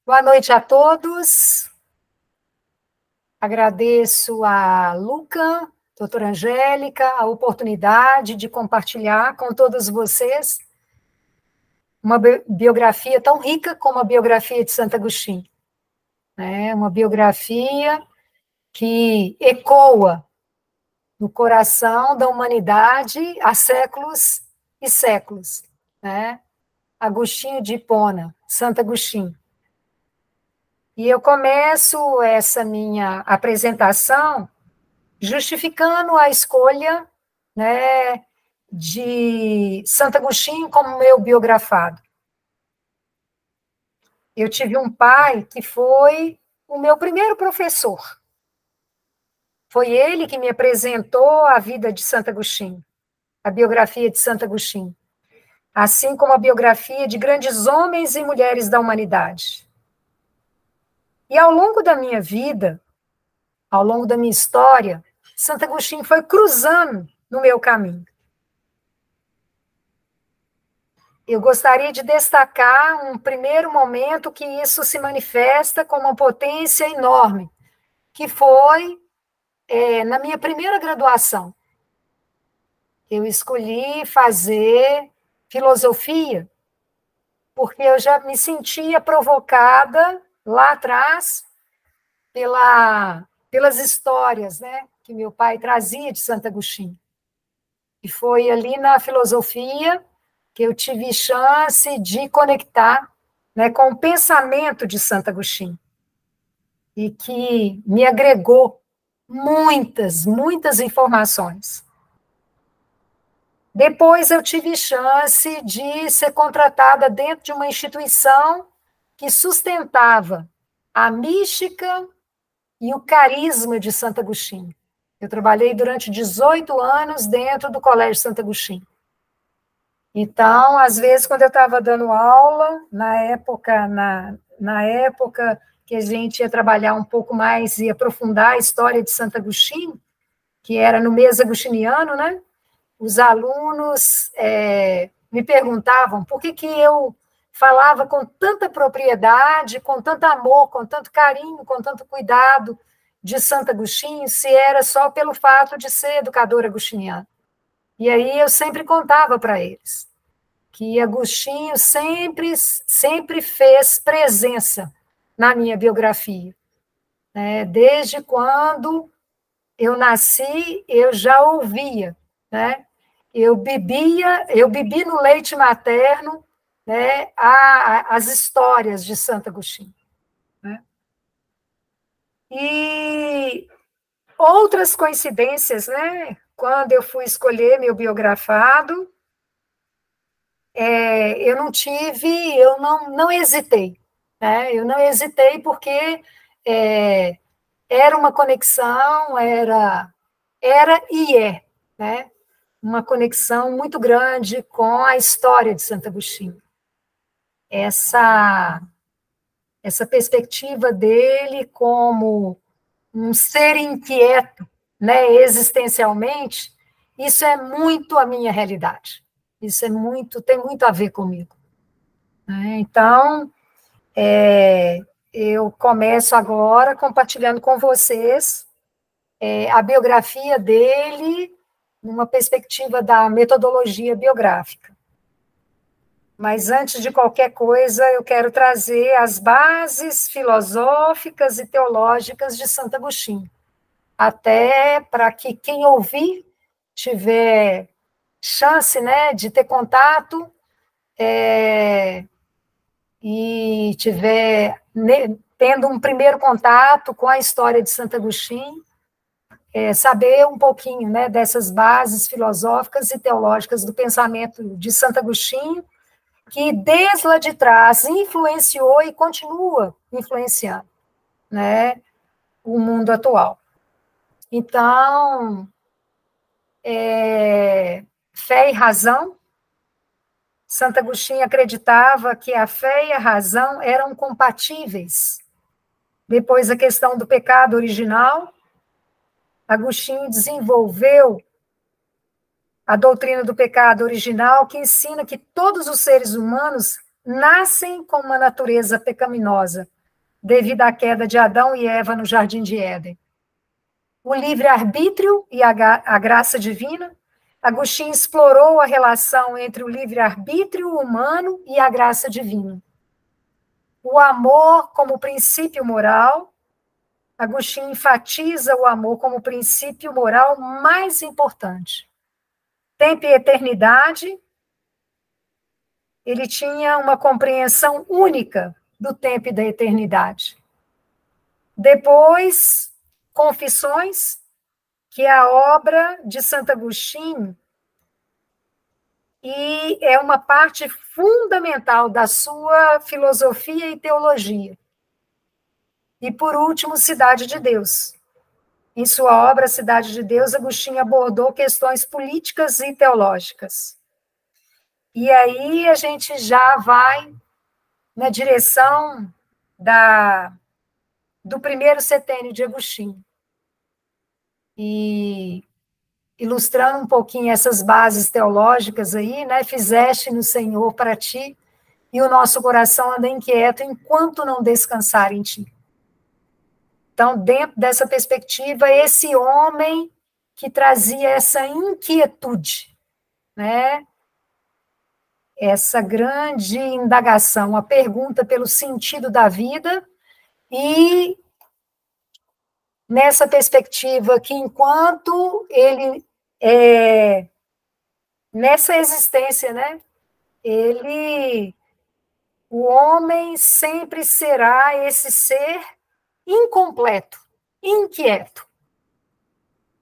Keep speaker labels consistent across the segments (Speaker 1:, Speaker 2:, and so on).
Speaker 1: Boa noite a todos. Agradeço a Luca, doutora Angélica, a oportunidade de compartilhar com todos vocês uma biografia tão rica como a biografia de Santo Agostinho. É uma biografia que ecoa no coração da humanidade há séculos e séculos. Né? Agostinho de Hipona, Santo Agostinho. E eu começo essa minha apresentação justificando a escolha, né, de Santo Agostinho como meu biografado. Eu tive um pai que foi o meu primeiro professor. Foi ele que me apresentou a vida de Santo Agostinho, a biografia de Santo Agostinho, assim como a biografia de grandes homens e mulheres da humanidade. E ao longo da minha vida, ao longo da minha história, Santo Agostinho foi cruzando no meu caminho. Eu gostaria de destacar um primeiro momento que isso se manifesta com uma potência enorme, que foi na minha primeira graduação. Eu escolhi fazer filosofia, porque eu já me sentia provocada lá atrás pelas histórias, né, que meu pai trazia de Santo Agostinho. E foi ali na filosofia que eu tive chance de conectar, né, com o pensamento de Santo Agostinho, e que me agregou muitas, muitas informações. Depois eu tive chance de ser contratada dentro de uma instituição que sustentava a mística e o carisma de Santo Agostinho. Eu trabalhei durante 18 anos dentro do Colégio Santo Agostinho. Então, às vezes, quando eu estava dando aula, na época que a gente ia trabalhar um pouco mais e aprofundar a história de Santo Agostinho, que era no mês agostiniano, né? Os alunos me perguntavam por que eu falava com tanta propriedade, com tanto amor, com tanto carinho, com tanto cuidado de Santo Agostinho, se era só pelo fato de ser educador agostiniano. E aí eu sempre contava para eles que Agostinho sempre fez presença na minha biografia. Desde quando eu nasci, eu já ouvia, né? Eu bebi no leite materno, né, as histórias de Santo Agostinho. Né? E outras coincidências, né? Quando eu fui escolher meu biografado, eu não hesitei. Né? Eu não hesitei porque era uma conexão, era e é, né? Uma conexão muito grande com a história de Santo Agostinho. Essa perspectiva dele como um ser inquieto, né, existencialmente, isso é muito a minha realidade. Isso tem muito a ver comigo. Então, eu começo agora compartilhando com vocês a biografia dele numa perspectiva da metodologia biográfica. Mas, antes de qualquer coisa, eu quero trazer as bases filosóficas e teológicas de Santo Agostinho, até para que quem ouvir tiver chance, né, de ter contato e tiver tendo um primeiro contato com a história de Santo Agostinho, saber um pouquinho, né, dessas bases filosóficas e teológicas do pensamento de Santo Agostinho, que desde lá de trás influenciou e continua influenciando, né, o mundo atual. Então, fé e razão. Santo Agostinho acreditava que a fé e a razão eram compatíveis. Depois, a questão do pecado original, Agostinho desenvolveu a doutrina do pecado original, que ensina que todos os seres humanos nascem com uma natureza pecaminosa, devido à queda de Adão e Eva no Jardim de Éden. O livre-arbítrio e a graça divina. Agostinho explorou a relação entre o livre-arbítrio humano e a graça divina. O amor como princípio moral. Agostinho enfatiza o amor como princípio moral mais importante. Tempo e eternidade. Ele tinha uma compreensão única do tempo e da eternidade. Depois, Confissões, que é a obra de Santo Agostinho, e é uma parte fundamental da sua filosofia e teologia. E, por último, Cidade de Deus. Em sua obra Cidade de Deus, Agostinho abordou questões políticas e teológicas. E aí a gente já vai na direção do primeiro setênio de Agostinho. E ilustrando um pouquinho essas bases teológicas aí, né? Fizeste no Senhor para ti, e o nosso coração anda inquieto enquanto não descansar em ti. Então, dentro dessa perspectiva, esse homem que trazia essa inquietude, né? Essa grande indagação, a pergunta pelo sentido da vida, e nessa perspectiva que enquanto ele nessa existência, né, o homem sempre será esse ser incompleto, inquieto,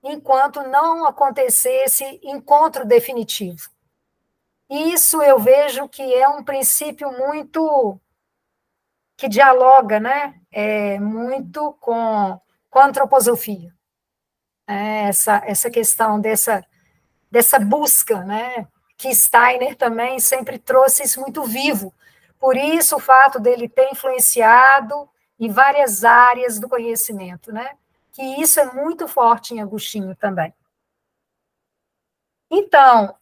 Speaker 1: enquanto não acontecer esse encontro definitivo. Isso eu vejo que é um princípio muito que dialoga, né, muito com a antroposofia. Essa questão dessa busca, né, que Steiner também sempre trouxe isso muito vivo. Por isso, o fato dele ter influenciado em várias áreas do conhecimento, né, que isso é muito forte em Agostinho também. Então,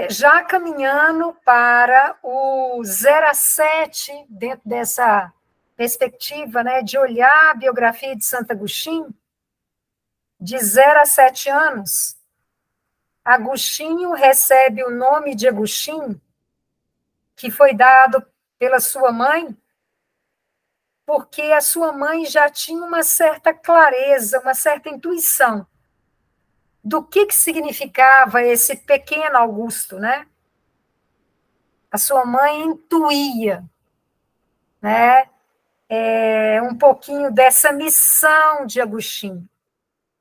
Speaker 1: já caminhando para o 0 a 7, dentro dessa perspectiva, né, de olhar a biografia de Santo Agostinho, de 0 a 7 anos, Agostinho recebe o nome de Agostinho, que foi dado pela sua mãe, porque a sua mãe já tinha uma certa clareza, uma certa intuição do que significava esse pequeno Augusto, né? A sua mãe intuía, né? Um pouquinho dessa missão de Agostinho,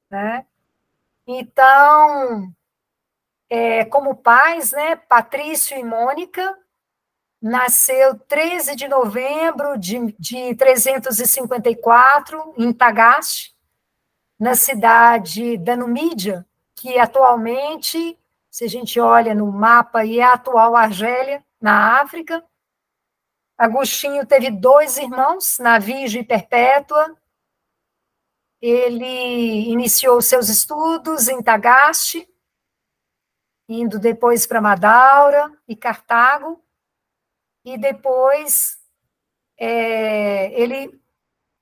Speaker 1: né? Então, como pais, né? Patrício e Mônica, nasceu 13 de novembro de 354, em Tagaste, na cidade da Numídia, que atualmente, se a gente olha no mapa, é a atual Argélia, na África. Agostinho teve 2 irmãos, Navígio e Perpétua. Ele iniciou seus estudos em Tagaste, indo depois para Madaura e Cartago, e depois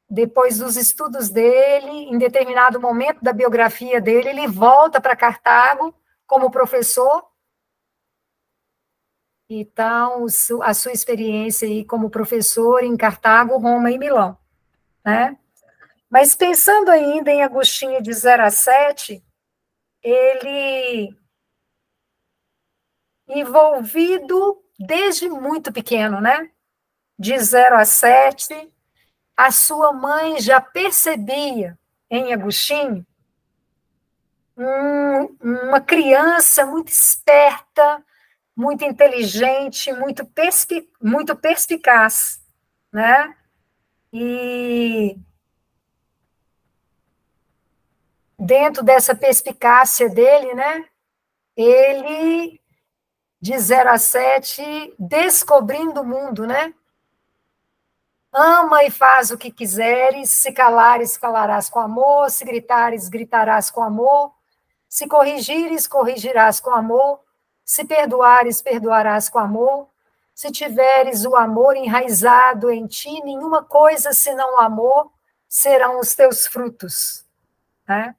Speaker 1: depois dos estudos dele, em determinado momento da biografia dele, ele volta para Cartago como professor. Então, a sua experiência aí como professor em Cartago, Roma e Milão, né? Mas pensando ainda em Agostinho de 0 a 7, ele envolvido desde muito pequeno, né? De 0 a 7, a sua mãe já percebia em Agostinho uma criança muito esperta, muito inteligente, muito perspicaz, né? E dentro dessa perspicácia dele, né? Ele, de 0 a 7, descobrindo o mundo, né? Ama e faz o que quiseres, se calares, calarás com amor, se gritares, gritarás com amor, se corrigires, corrigirás com amor, se perdoares, perdoarás com amor, se tiveres o amor enraizado em ti, nenhuma coisa senão o amor serão os teus frutos. Né?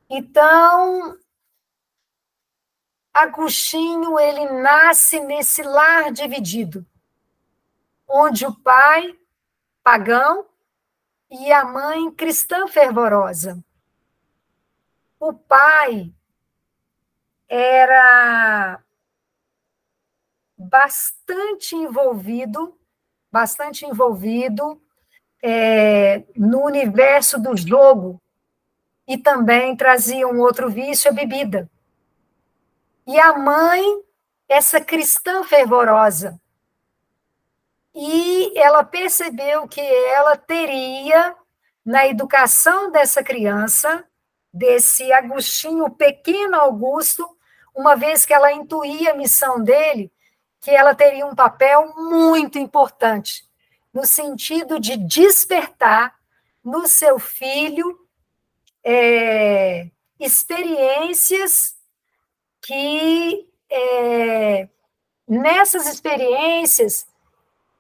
Speaker 1: Então, Agostinho, ele nasce nesse lar dividido, onde o pai, pagão, e a mãe, cristã fervorosa. O pai era bastante envolvido no universo do jogo, e também trazia um outro vício, a bebida. E a mãe, essa cristã fervorosa. E ela percebeu que ela teria, na educação dessa criança, desse Agostinho, pequeno Augusto, uma vez que ela intuía a missão dele, que ela teria um papel muito importante, no sentido de despertar no seu filho experiências que, nessas experiências,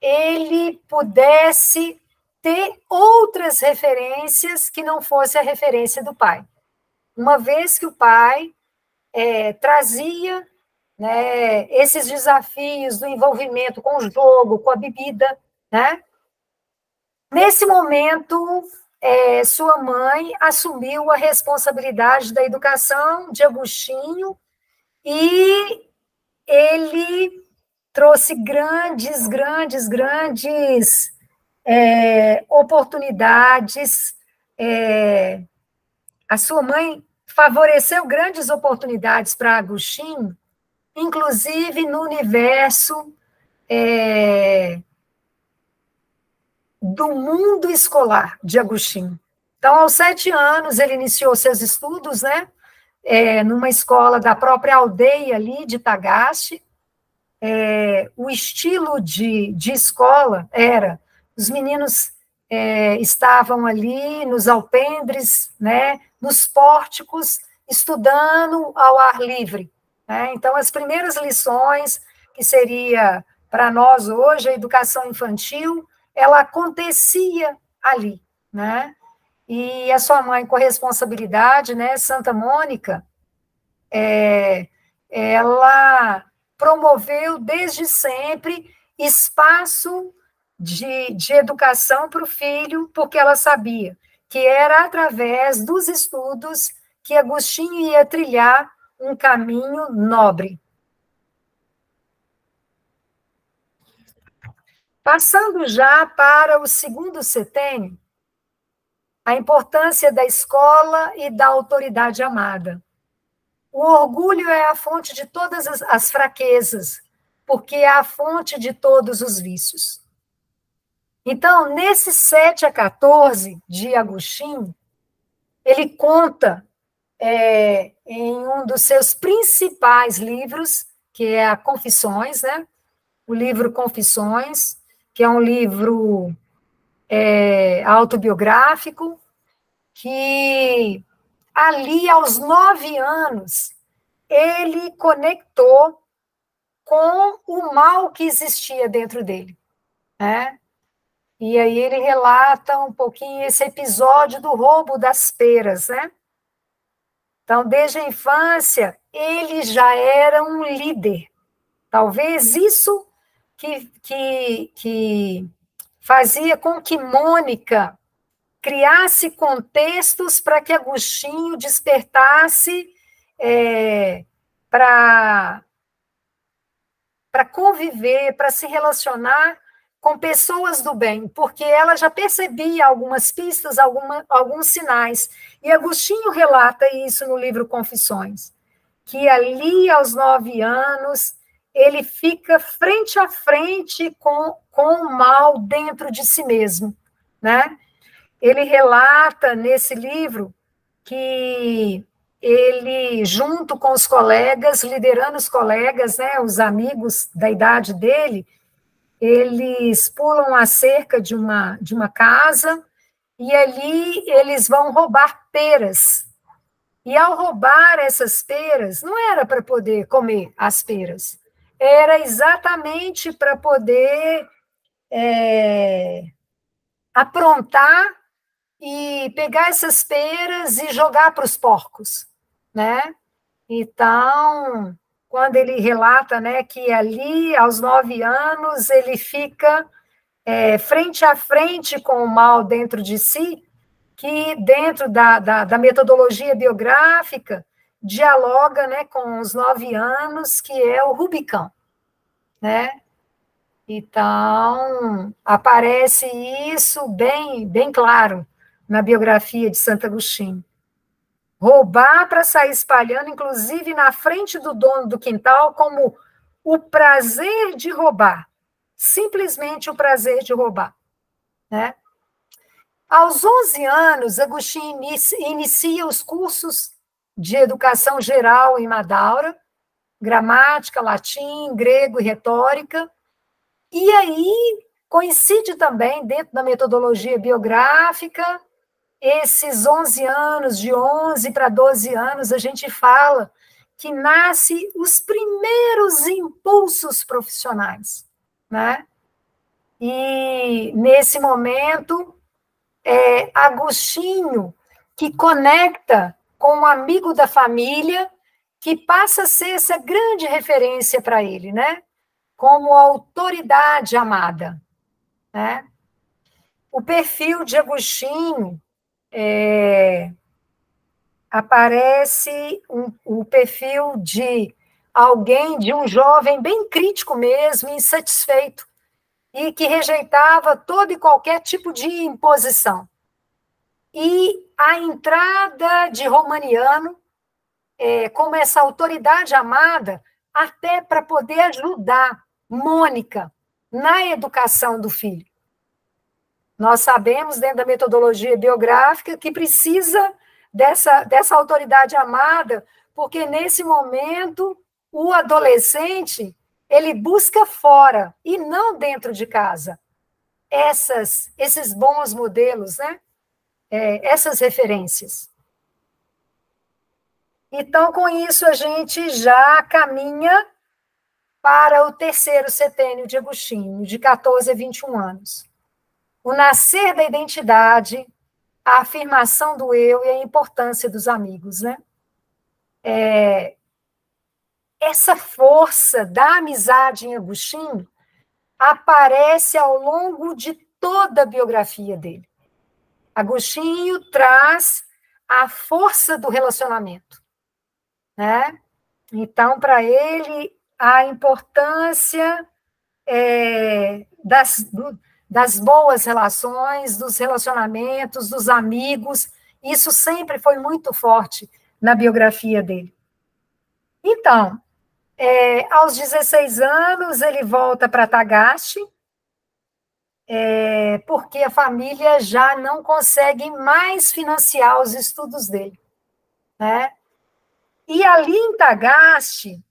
Speaker 1: ele pudesse ter outras referências que não fosse a referência do pai. Uma vez que o pai trazia, né, esses desafios do envolvimento com o jogo, com a bebida, né? Nesse momento, sua mãe assumiu a responsabilidade da educação de Agostinho e ele trouxe grandes oportunidades. A sua mãe favoreceu grandes oportunidades para Agostinho, inclusive no universo do mundo escolar de Agostinho. Então, aos 7 anos, ele iniciou seus estudos, né, numa escola da própria aldeia ali de Tagaste. O estilo de escola era, os meninos estavam ali nos alpendres, né, nos pórticos, estudando ao ar livre. Né? Então, as primeiras lições, que seria para nós hoje a educação infantil, ela acontecia ali. Né? E a sua mãe, com responsabilidade, né, Santa Mônica, ela promoveu desde sempre espaço de educação para o filho, porque ela sabia que era através dos estudos que Agostinho ia trilhar um caminho nobre. Passando já para o segundo setênio, a importância da escola e da autoridade amada. O orgulho é a fonte de todas as fraquezas, porque é a fonte de todos os vícios. Então, nesse 7 a 14 de Agostinho, ele conta em um dos seus principais livros, que é a Confissões, né? O livro Confissões, que é um livro autobiográfico, que ali, aos 9 anos, ele conectou com o mal que existia dentro dele. Né? E aí ele relata um pouquinho esse episódio do roubo das peras. Né? Então, desde a infância, ele já era um líder. Talvez isso que fazia com que Mônica criasse contextos para que Agostinho despertasse para conviver, para se relacionar com pessoas do bem, porque ela já percebia algumas pistas, alguns sinais. E Agostinho relata isso no livro Confissões, que ali, aos 9 anos, ele fica frente a frente com o mal dentro de si mesmo, né? Ele relata nesse livro que ele, junto com os colegas, liderando os colegas, né, os amigos da idade dele, eles pulam a cerca de uma casa e ali eles vão roubar peras. E ao roubar essas peras, não era para poder comer as peras, era exatamente para poder aprontar e pegar essas peras e jogar para os porcos, né? Então, quando ele relata, né, que ali, aos 9 anos, ele fica frente a frente com o mal dentro de si, que dentro da metodologia biográfica dialoga, né, com os 9 anos, que é o Rubicão, né? Então, aparece isso bem, bem claro na biografia de Santo Agostinho. Roubar para sair espalhando, inclusive na frente do dono do quintal, como o prazer de roubar. Simplesmente o prazer de roubar, né? Aos 11 anos, Agostinho inicia os cursos de educação geral em Madaura, gramática, latim, grego e retórica. E aí coincide também, dentro da metodologia biográfica, esses 11 anos, de 11 para 12 anos, a gente fala que nasce os primeiros impulsos profissionais, né? E, nesse momento, Agostinho, que conecta com um amigo da família, que passa a ser essa grande referência para ele, né? Como autoridade amada, né? O perfil de Agostinho aparece o perfil de alguém, de um jovem bem crítico mesmo, insatisfeito, e que rejeitava todo e qualquer tipo de imposição. E a entrada de Romaniano, como essa autoridade amada, até para poder ajudar Mônica na educação do filho. Nós sabemos, dentro da metodologia biográfica, que precisa dessa autoridade amada, porque, nesse momento, o adolescente ele busca fora e não dentro de casa esses bons modelos, né? Essas referências. Então, com isso, a gente já caminha para o terceiro setênio de Agostinho, de 14 a 21 anos. O nascer da identidade, a afirmação do eu e a importância dos amigos, né? Essa força da amizade em Agostinho aparece ao longo de toda a biografia dele. Agostinho traz a força do relacionamento, né? Então, para ele, a importância das boas relações, dos relacionamentos, dos amigos, isso sempre foi muito forte na biografia dele. Então, aos 16 anos, ele volta para Tagaste, porque a família já não consegue mais financiar os estudos dele, né? E ali em Tagaste,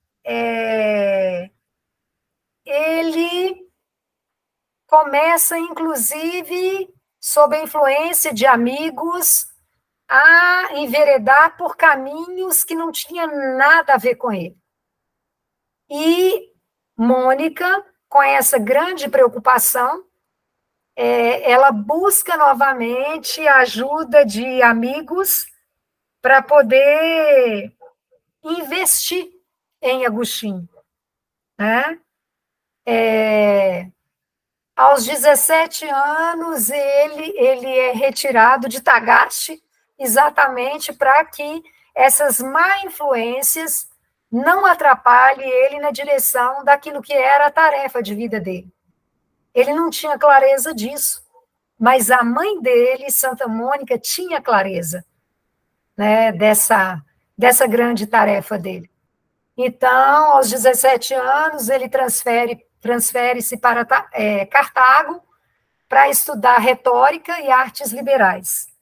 Speaker 1: ele começa, inclusive, sob a influência de amigos, a enveredar por caminhos que não tinham nada a ver com ele. E Mônica, com essa grande preocupação, ela busca novamente a ajuda de amigos para poder investir em Agostinho, né? Aos 17 anos, ele é retirado de Tagaste, exatamente para que essas má influências não atrapalhem ele na direção daquilo que era a tarefa de vida dele. Ele não tinha clareza disso, mas a mãe dele, Santa Mônica, tinha clareza, né, dessa grande tarefa dele. Então, aos 17 anos, ele transfere-se para Cartago para estudar retórica e artes liberais.